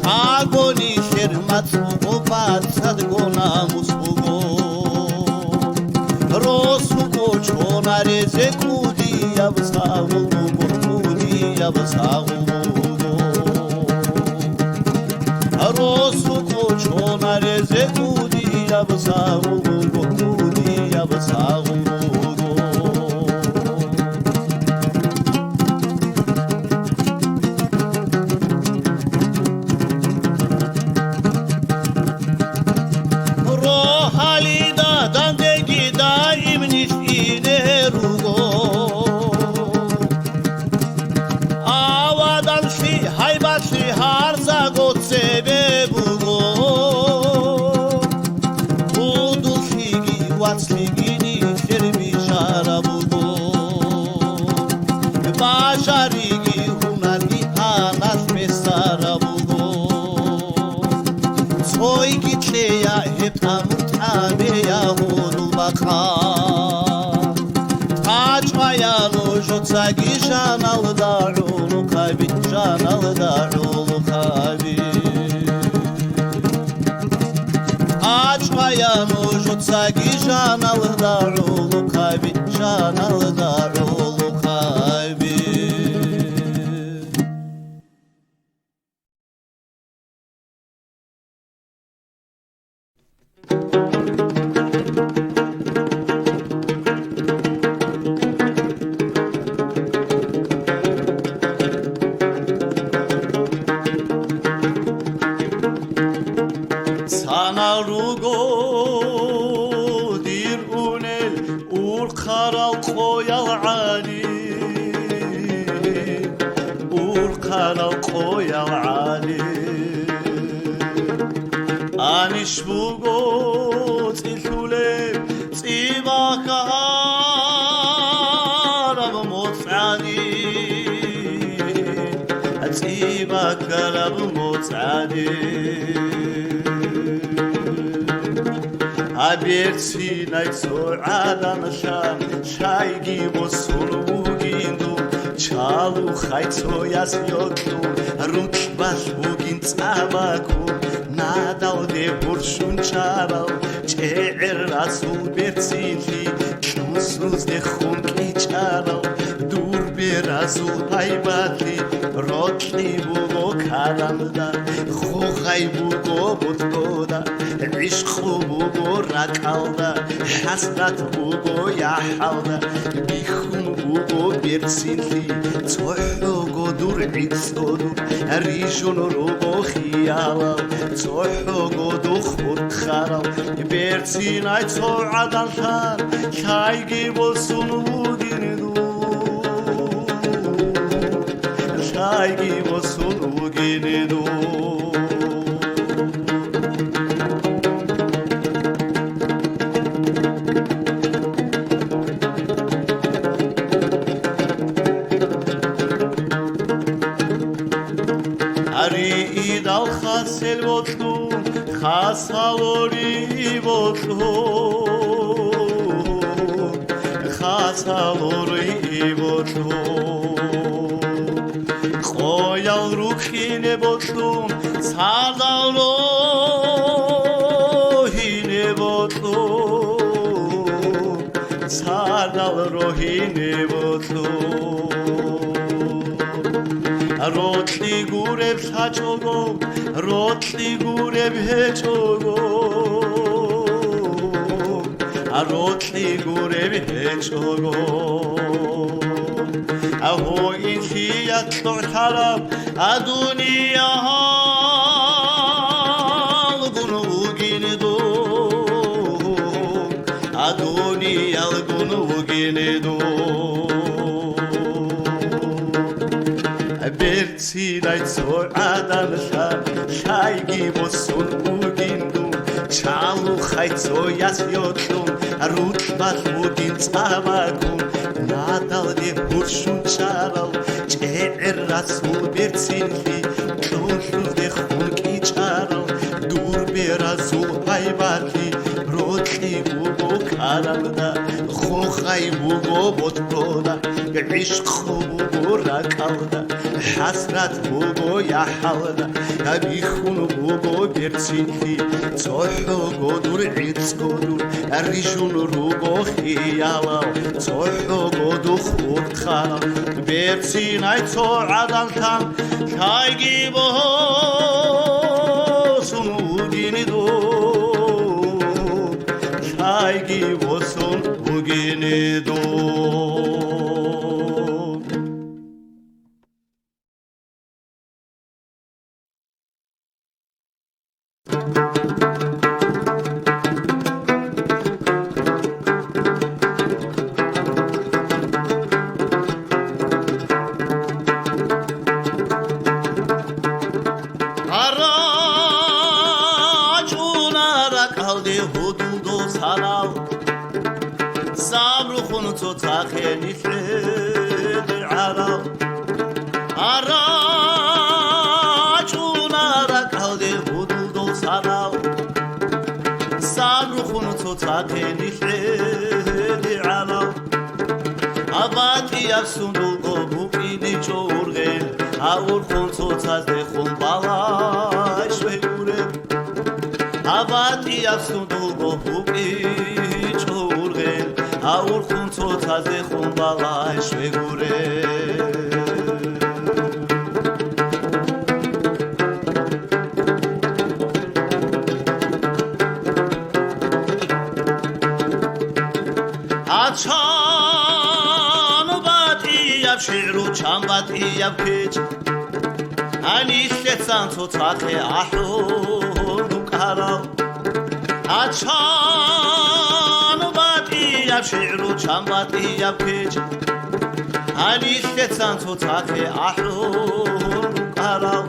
Agoni ერმაც უყოფაცად გონამუს უგო როს უგო ჩონარეზე კუდია ვსაღულო კუდია ვსაღულო როს უგო ჩონარეზე კუდია ვსაღულო კუდია ვსაღულო Sagi janal da ulu kabi janal da ulu kabi Açmayan ujut sagi janal da ulu kabi janal da ulu kabi Aberti naitso adamshan shaygi mosulbugindu chalu khaytso yasyotu rukbash bugin tsabaku nadalde burshun charal che'er rasul bertsili chusuz de khunki charal dur berazul haybati rotli bugo kalamda khokhay bugo butgoda عشق بگو رکالده حسرت بگو یا حالده بیخون بگو برسیلی توحوگو دور عیدسودو ریشون رو بو خیالم توحوگو دو خود خرال برسینای تو عدالتر شایگی بلسون بگیندو شایگی بلسون بگیندو Khasel botlu khasalori botlu khasalori botlu khoyal rukhine botlu sardalo hine botlu sardal rohine botlu Rotli gureb hachogo, rotli gureb hechogo, rotli gureb hechogo. Aho inchiyat tortarab, aduniya hal gunu ginedo, aduniya gunu ginedo. Bertinay so adamshan shaygi bosun ugindu chalu khaytso yasyotlu rutbas bugin tsamakum nadalde burshun charal che'er rasul bertsinli chunshuzde khunki charal dur berazul haybati rotli bugo kalamda khokh غاي بوغو بوتبودا عشق بوغو راكالدا حسرات بوغو يا حالدا بيخون بوغو بيرتسينتي صحو غدور عيتس غدور الرجون روغو خيالا صحو غدو خور خالا بيرتسين ايتو عدالتان كايجي بوهو سنوغيني دو كايجي بوسون وغيني دو تاخيني في العرب أراجونا ركضي هدو صلاو صابرخون تاخيني في العرب أباكي يفسندو بوكيني جورغين أورخون تازدخون بالاش ويقورين أباكي يفسندو بوكيني جورغين أورخون تازدخون بالاش ويقورين عطشان باتي شعر چنباتي بكج أني لسان تاخي أحلو كارو عطشان باتي شعر چنباتي بكج أني لسان تاخي أحلو كارو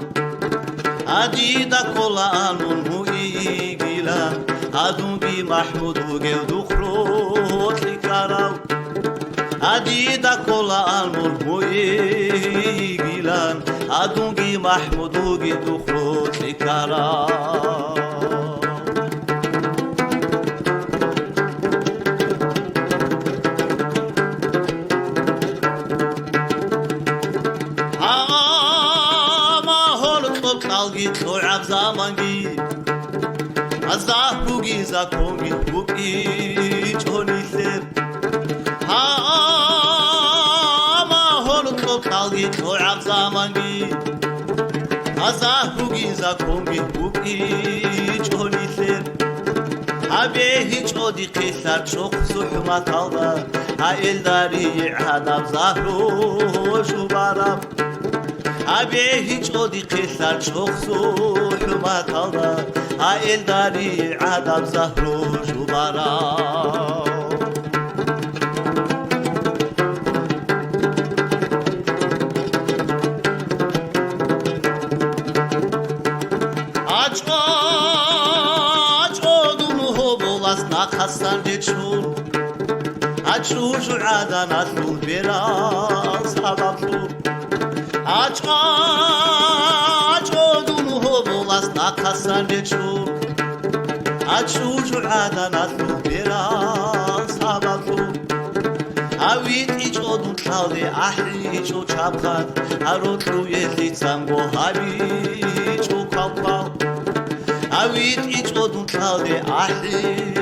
أديدا كلانون موي جيلان أدونجي محمود وجلدو خروت لكارو أديدا كلانون موي جيلان أدونجي محمود وجلدو خروت لكارو توعب زمانجي أزاهوجي زاكونجي بوكي جوني سير ها ما هولو توكالجي توعب زمانجي أزاهوجي زاكونجي بوكي جوني سير أبيه جودي قيسر شوق سحما طالبا هايل داري عدم زهرو شبارم أبيه جودي قيسر شوق سحما طالبا هايل داري عدم زهرو شبارم حسن جشور أشور شعادا نسلو براس حبابشور أشودونه بولاسنا حسن جشور أشور شعادا نسلو براس حبابشور أويت إيشودون تلاودي أحري إيشو شابخات أروتلو يزيتسام غوهاري إيشو كالكال أويت إيشودون تلاودي أحري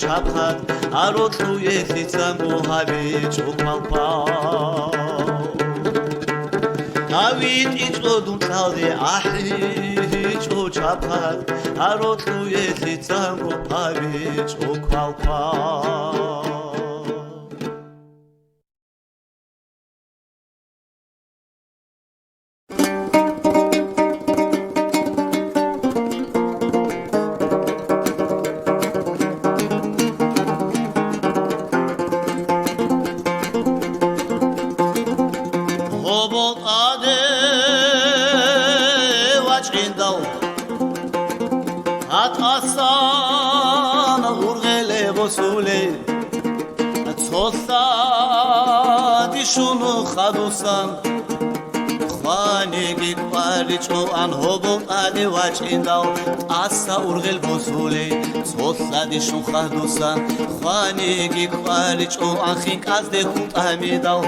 ჩაფხად აროწუ ეხიცა მოჰავი ჩოქალფა ავით იწოდუ თალდე აჰრი ჩოჩაფხად აროწუ ეხიცა მოჰავი ჩოქალფა ხვანიგი კვარიჭო ან ჰობოტანი ვაჭინდაო ასა ურღელ ბოსულე ცოთლადი შუხადუსა ხვანიგი კვარიჭო ან ხინკაზდე ხუტამიდაო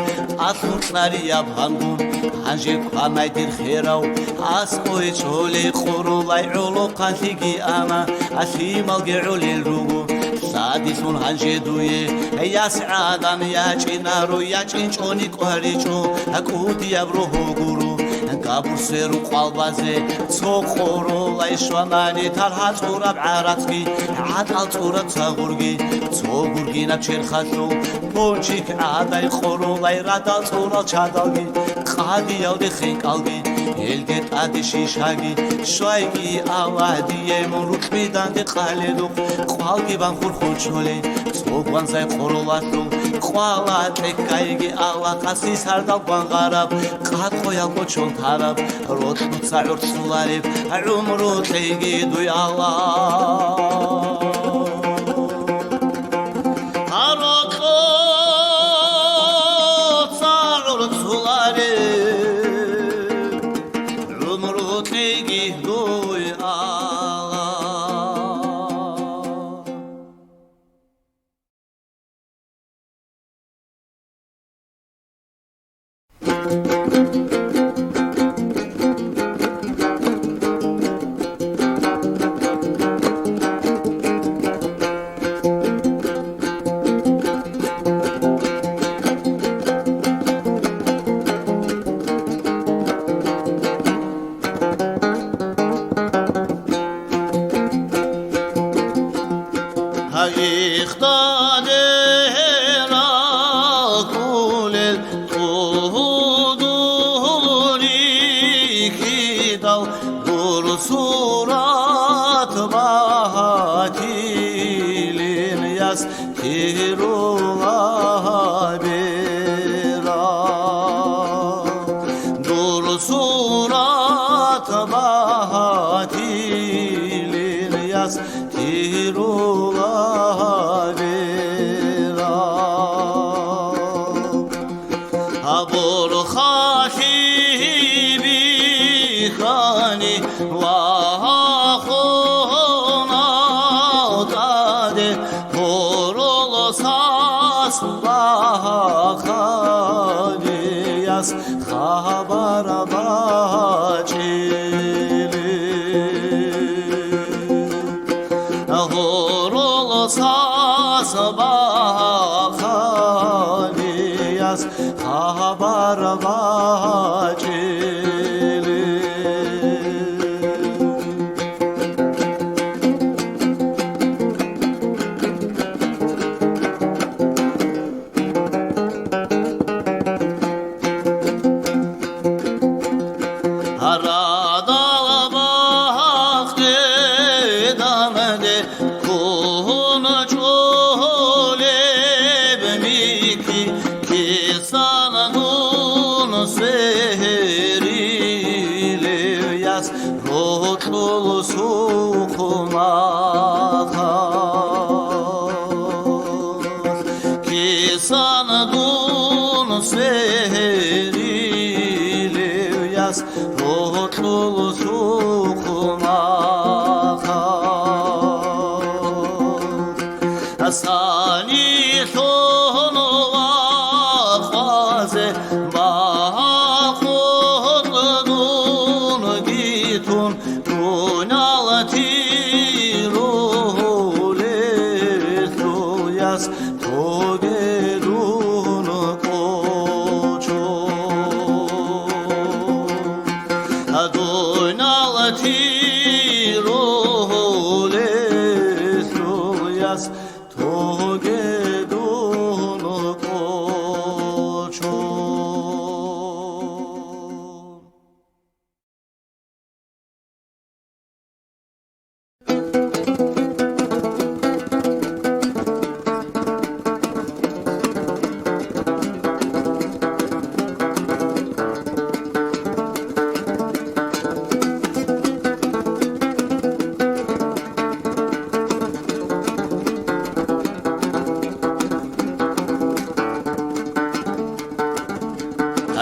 ათუნწარია ბანგუ ანჟე ქვამაიდირ ხერაო ასყოი ჩოლე ყურულაი ოლო ყანთიგი ამა ასიმალგე ოლელ რუგუ სადისუნ ანჟედუე იასადან იაჭინარო იაჭინჭონი კვარიჭო აკუდია ბროჰოგურუ გაბურსერუ ყალბაზე ცოყოროლაი შვანანი თალჰაწურა ბარაცკი ატალწურა ცაღურგი ცოგურგინა ჩერხასო პონჩიკ ადაი ყოროლაი რადალწურა ჩადალგი ყადიავდე ხენკალგი ელგე ტადი შიშაგი შვაიგი ავადიე მურუყმიდანდე ყალედო ყალგი ბანხურ ხოჩოლე ცოგვანზაი ყოროლასო ყვალა ტეკაიგი ალაყასი სარდალ ბანღარაბ ყატყოია ყოჩონ თარაბ როთუცა ურცულარებ უმრო ტეიგი დუიალა აროყო წარუცულარებ უმრო ტეიგი დუიალა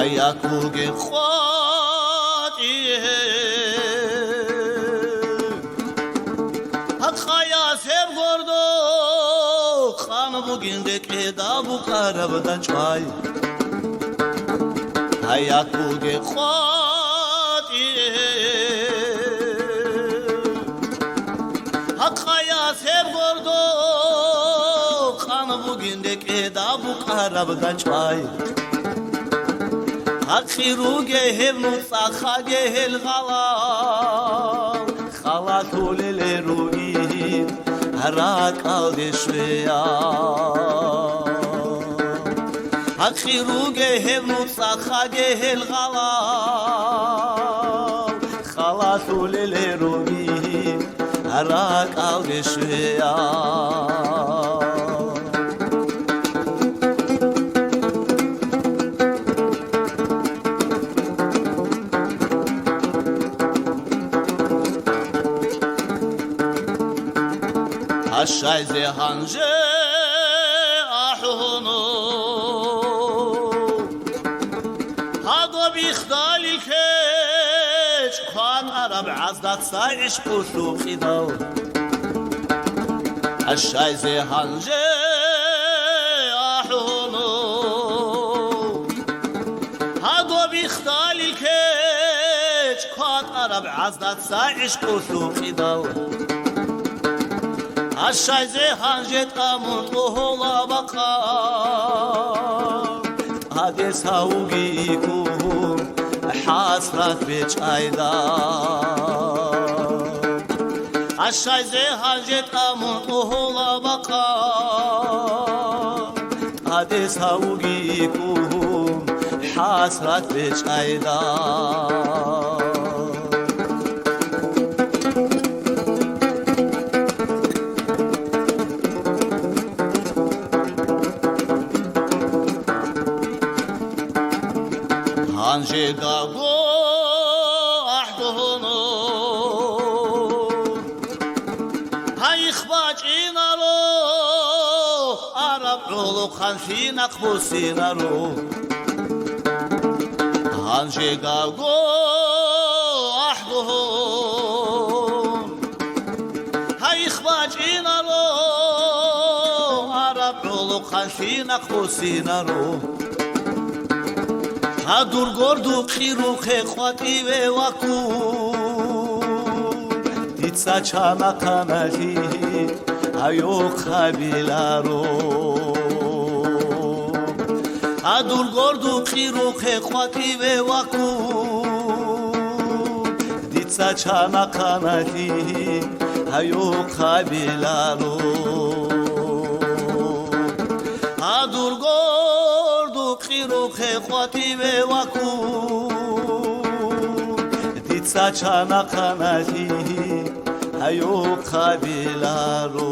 Ayakuge bugün da bu karabdan çay hayat bugün khati Hakkaya sevgordu kanı bugün da bu karabdan çay Akhiru gehev nutsa gehel gala Khala tulele ruin harak al deşveya Akhiru gehev nutsa gehel gala Khala tulele ruin harak al deşveya Aşay zehancı ahunu Hado bixdali keç Kan Arab azdat sayış kusu khidav Aşay zehancı ahunu Hado bixdali keç Kan Arab azdat sayış kusu khidav Aşay zehanjet amut oğla bakar Hades havugi kum hasrat beç ayda Aşay zehanjet amut oğla bakar Hades havugi kum hasrat beç ayda Hanje gago ahduhunu Hay ikhbaç inaro Arab ulu khanfi nakbu sinaro Hanje gago ahduhun Hay ikhbaç inaro Arab ulu khanfi nakbu sinaro Adur gordu khiruxe khwati ve vaku Ditsa chana kanali ayo khabilaro Adur gordu khiruxe khwati ve vaku Ditsa chana kanali ayo khabilaro Adur Khiruxe khwati ve vaku Ditsa chana kanali hayo kabilaro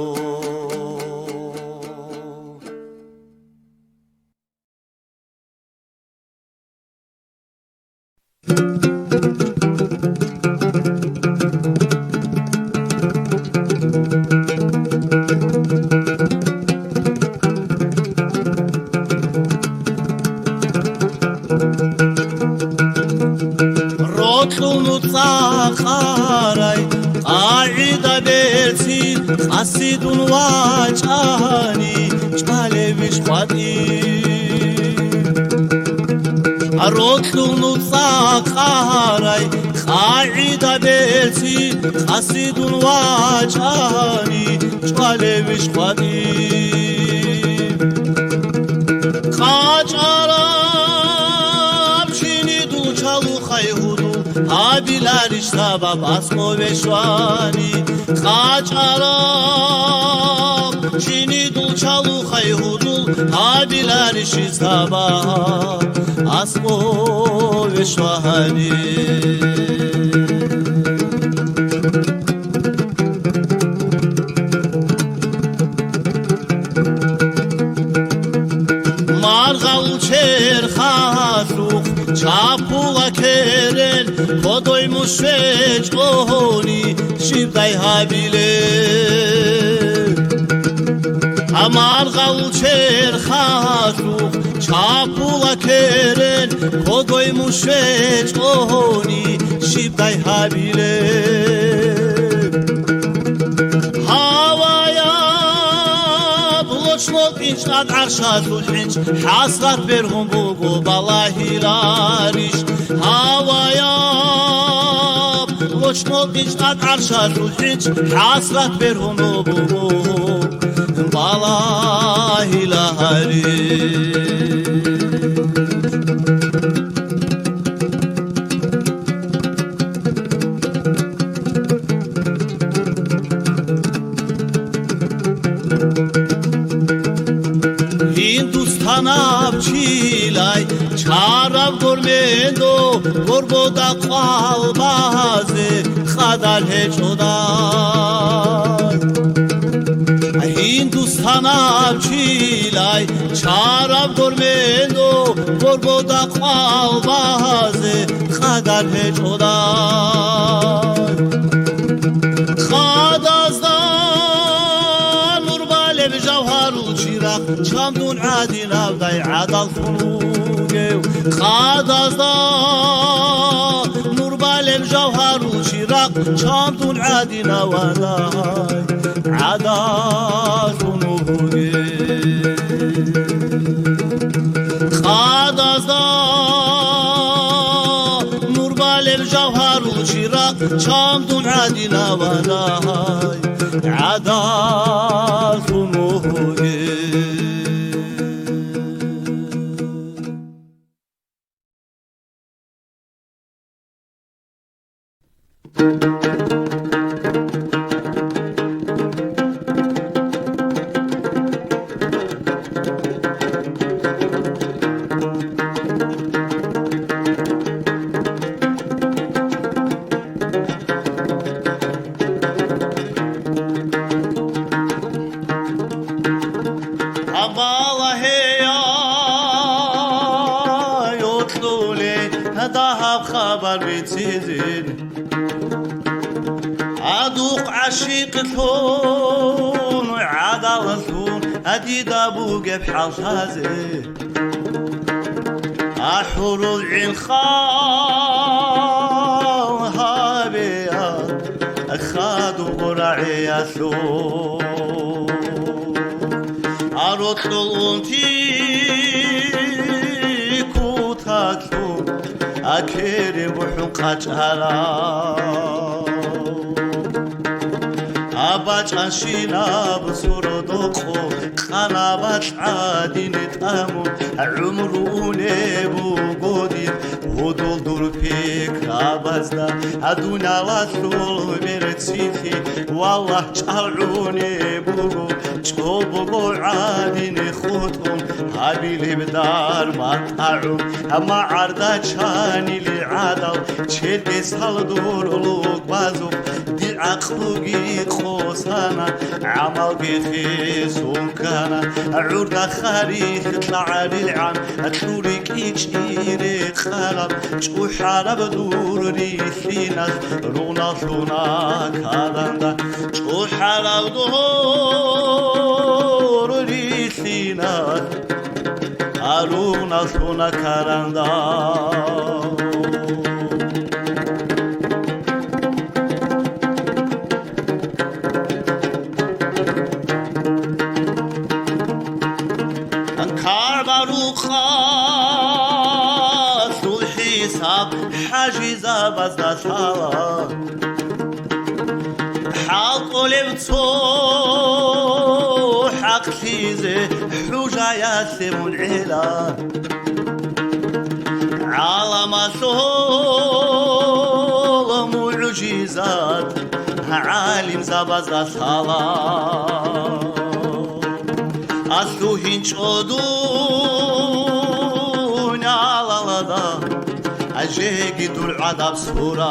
Sakharay Aida dersi Asidun wachani Chalevish khwati Arotlunu sakharay Aida dersi Asidun wachani Chalevish khwati Qacharam Shini du chalu khayhudu Abilarish sabab asmo veshwani Qacharam Shini dul chalu khayhudul Abilarish sabab asmo veshwani Margal cher khasukh Chapula keren Kodoy mushvech ohoni Shibday habile Amar gal cher khasukh Chapula keren Kodoy mushvech ohoni Shibday habile Havaya Blochmok in قد عرشات الحنج حاصرت برهم بوقو بالله لاريش هواياب وش نوقش قد عرشات الحنج حاصرت برهم بوقو بالله لاريش Çilay çarav gormendo gorboda qal baze khadal he chodar Hindustanav çilay çarav gormendo gorboda qal baze khadal he chodar khadazdan nurbalev javharul chiraq chamdun adinav day adal furugev khadazdan nurbalev javharul chiraq chamdun adinav day adal furugev khadazdan nurbalev javharul chiraq chamdun adinav day adal furugev عدوق عشيق ثون عدال ثون أديد أبوك بحال هذه أحور العين خال هابيا أخادوا قرعي ثون أرد الأنتي كوتا ثون أكيري بحقات هلا أباج أشينا بصور دقو خنابات عادين تأمو عمروني بوغودي هدول دور فيك رابزدا أدونا لاسول برتسيتي والله شعروني بوغو شو بوغو عادين خوتون هابيلي بدار ما تعو أما عرضا شاني لعادل شيركي سالدور لوك بازو دي عقلوكي خوصانا عمل بخيسون كان عرض خاريخ طلع للعن أتلوريك إيشيري خالب شو حارب دور ريثينا رونا ثونا كالندا شو حارب دور ريثينا رونا ثونا كالندا حاجزة بزا صلاة حق لبتو حق تيزي حوجة ياسم العلا عالم صول معجزات عالم زبزا صلاة أسوهين شودون على لدا أجيكي دول عذاب صورة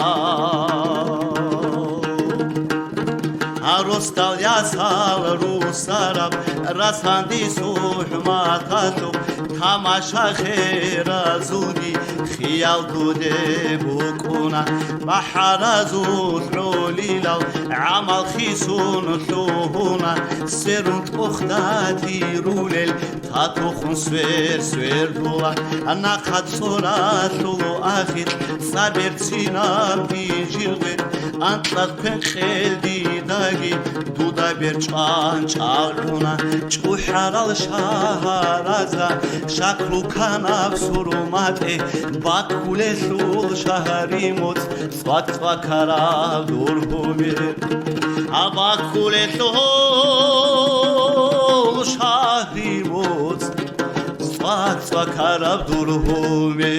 أرستال ياسال روسارب رساندي سوح ما تاتو تماشا خير زودي خيال دوده بكونا بحر زود روليلا عمل خيسون ثوهونا سرنت أختاتي رولل تاتوخن سوير دولا أنا قد صورات لولو آخر صبر تينا بيجيلغت أنطلق بن خيل دي ჭაგი დუდა ბერჭან ჭაყუნა ჭუჰარალ შაჰარაზა შაქრუ ქანავ სურუმატე ბაქულე სულ შაჰარი მოც სვატვა ქარა დურჰუმი აბაქულე სულ შაჰრი მოც სვატვა ქარა დურჰუმი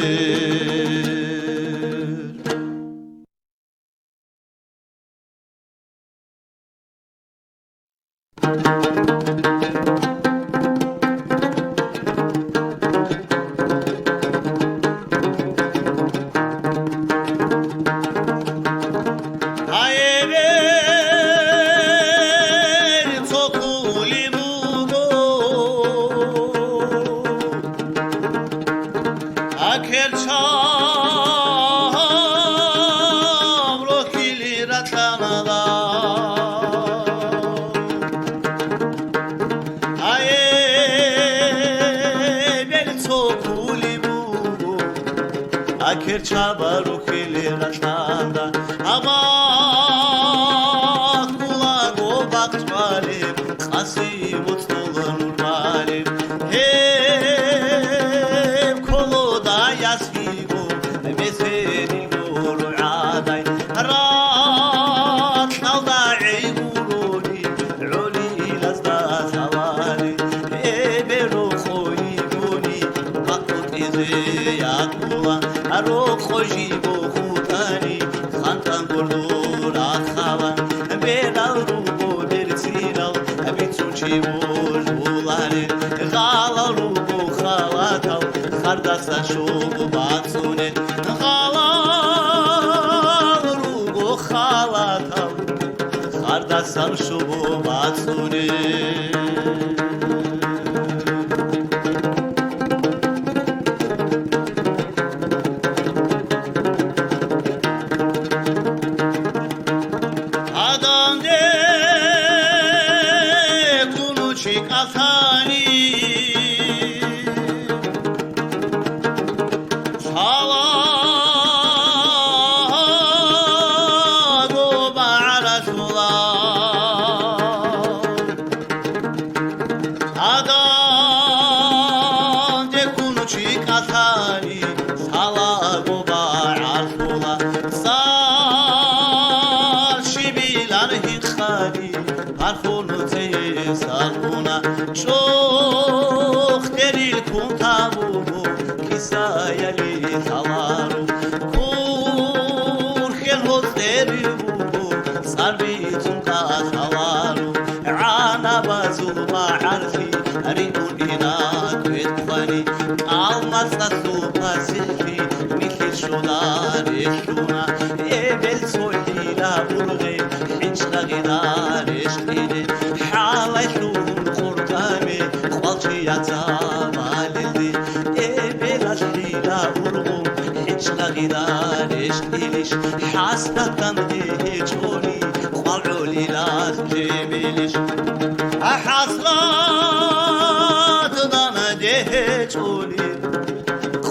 Çabaru kilera tanda ama kulago bakmalim qasim utulun malim hem koloda yashigo meseni guru aday rat nalda iguruni uli lazda sawali eberu khoyguni bakut izi yakula aro khoji bo khutani khantan gordur akhavan bedal rubo dersinal abitsuchi bol bulane gala rubo khalatal khardasa shobu batsune gala rubo khalatal khardasa shobu batsune حسنة ديجوني قالوا لي لا تجيبيليش حسرات ضنا ديجوني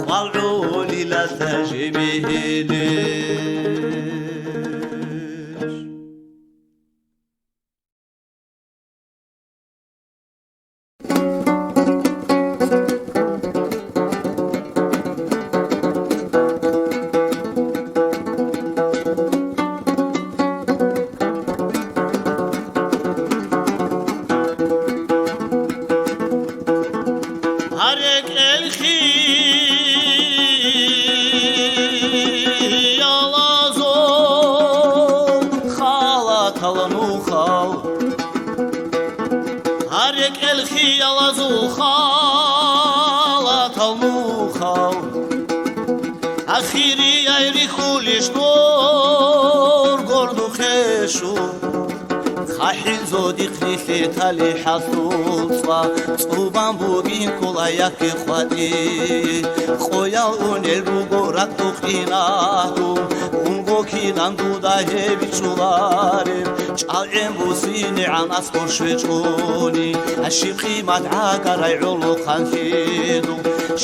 قالوا لي لا تجيبيليش თალი ჰასულსვა წუბან ბუგინ კულაიაკი ხვადი ყოია უნელ რუგორად ტუყინადუ უნგოქინან დუდა ჰევიჩულარე ჭალენ ბუსინი ანას ხორშვეჭუნი აშიფხი მათ აგარაი ოლო ხანხიდუ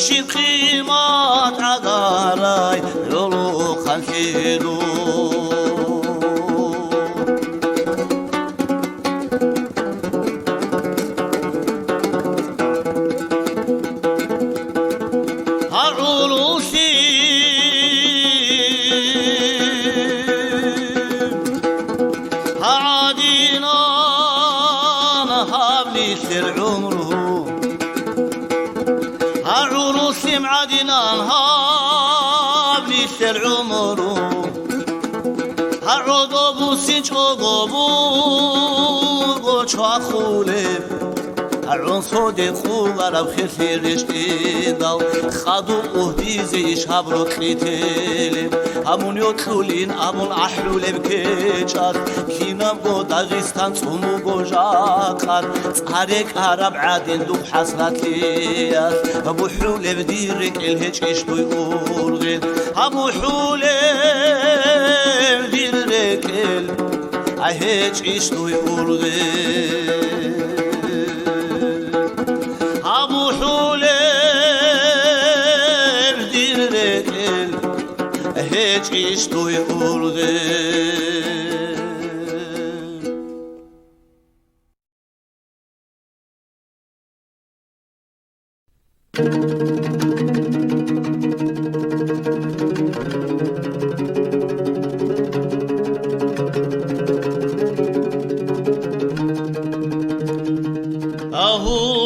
შიფხი მათ აგარაი ოლო ხანხიდუ عدنان هابلي سر عمره عروس عدنان هابلي سر عمره عقابو سنج عقابو قوچا خوله عون صدق خولا رب خسرش دال خادو اهدیزش هبرو خیتلم همون یوتلولین همون احلولم کچار کینم گو داغستان صومو گوجاقر صارك عرب عادن دوب حسرتيات ابو حولم ديرك الهج اشتو يقولغين ابو حولم ديرك الهج اشتو يقولغين Abu Hulem dirrekel hiç iş duyuldu. Ahu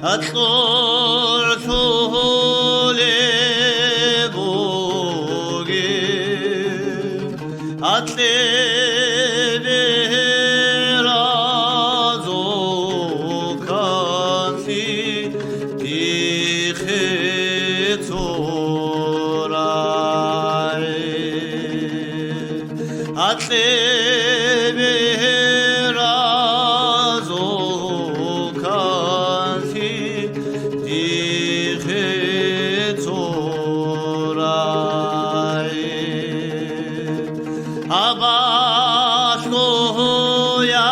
أطلعته لبوغي أطلبه رازو كانسي تيخيتو راي أطلبه رازو كانسي Abasco ya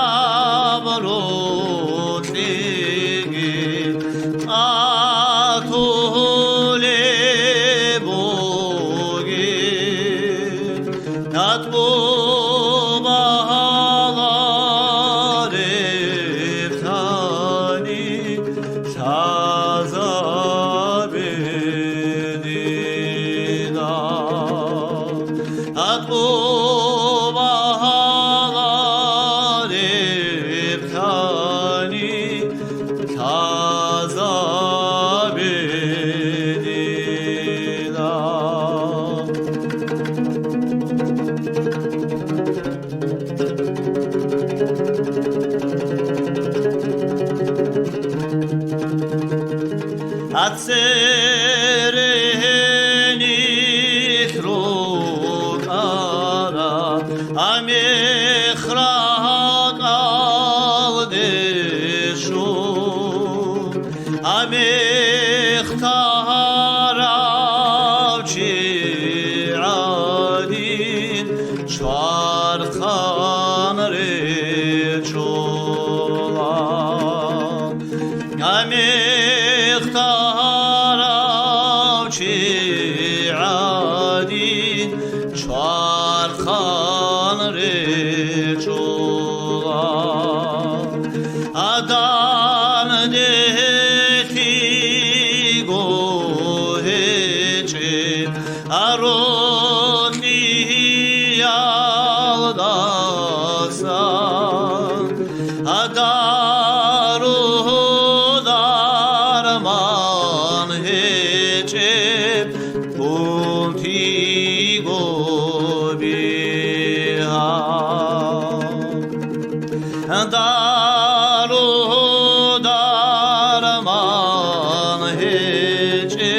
barotigi atole bogi natbo bahalare tani sazabedina atbo Atsereni trukara amechra kaldeshu amechtaravchi adin çarxan reçola عادين شارخان رجولا أدان دهتي قوهجي أروني يالداسان أدارو دارمان هجب contigo biha daro darman hece